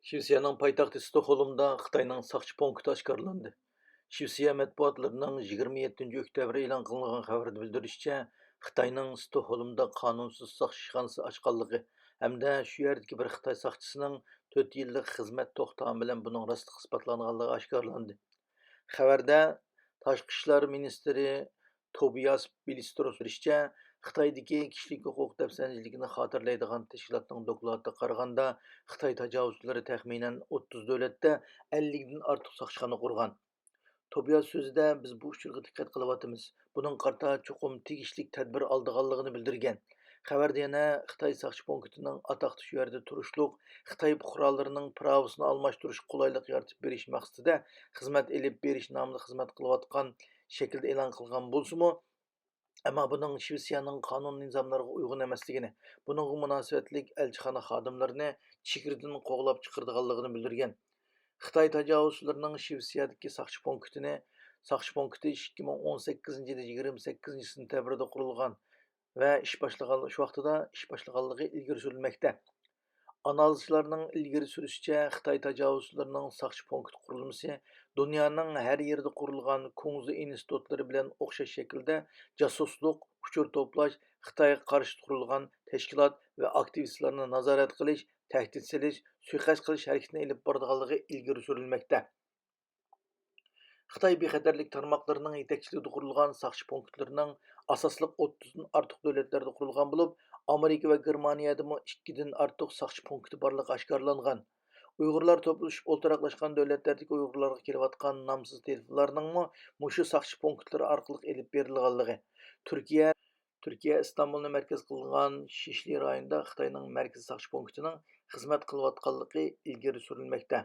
Şivsiyanın paytaxtı Stokholmda Xitayning saqchi punkti oshkorlandi. Şivsiya matbuotlarining 27 oktyabr e'lon qilingan xabarda bildirishicha, Xitoyning Stokholmda qonunsiz saqchi ishxonasi ochganligi hamda shu yerdagi bir Xitoy saqchisining 4 yillik xizmat to'xtami bilan buning rostlig'i isbotlanganligi oshkorlandi. Xabarda Tashqi ishlar ministri Tobias Billström so'rishicha, Xitoydagi kishilik huquq dafsanchiligini xotirlaydigan tashkilotning doklatiga qaraganda, Xitoy tajovuzchilari taxminan 30 davlatda 50 dan ortiq soqchixona qurgan. Tobias so'zida biz bu uchurga diqqat qilyapmiz. Buning qarta cho'qim tegishli tadbir oldiganligini bildirgan. Xabarda yana Xitoy saqchi punktining atoqli shu yerda turishliq Xitoy fuqarolarining pravosini almashtirish qulaylik yaratib berish maqsadida xizmat elib berish nomli xizmat qilayotgan shaklda e'lon qilgan bo'lsa-mu, ammo buning Shvetsiyaning qonun nizomlariga uyg'un emasligini, buningga munosabatlik elchixona xodimlarini chegaradan qo'g'lab chiqardiganligini bildirgan. Xitoy tajovuzchilarining Shvetsiyadagi saqchi punkti 2018 yili 28 sentabrda qurilgan va shu vaqtida ish boshlaganligi ilgari surilmoqda. Analizchilarning ilgari surishicha, Xitoy tajovuzchilarining saqchi punkti qurilmasi dunyoning har yerida qurilgan Kunzi institutlari bilan o'xshash shaklda josuslik, uchur to'plash, Xitoyga qarshi qurilgan tashkilot va aktivistlarni nazorat qilish, tahdid silish, suiqasd qilish harakatini ilib boradiganligi ilgari surilmoqda. Xitoy bexatarlik tarmoqlarining yetakchiligida qurilgan saqchi punktlarining asosliq 30 dan ortiq davlatlarda qurilgan bo'lib, Amerika va Germaniyadami 2 dan ortiq saqchi punkti borligi oshkorlangan. Uyg'urlar to'plashib o'ltiraqlashgan davlatlardagi Uyg'urlarga kelayotgan nomsiz telefonlarningmi mushu saqchi punktlari orqali elib berilganligi. Turkiya Turkiya Istanbulni markaz qilgan Shishli rayonida Xitoyning markaziy saqchi punktining xizmat qilayotganligi ilgari surilmoqda.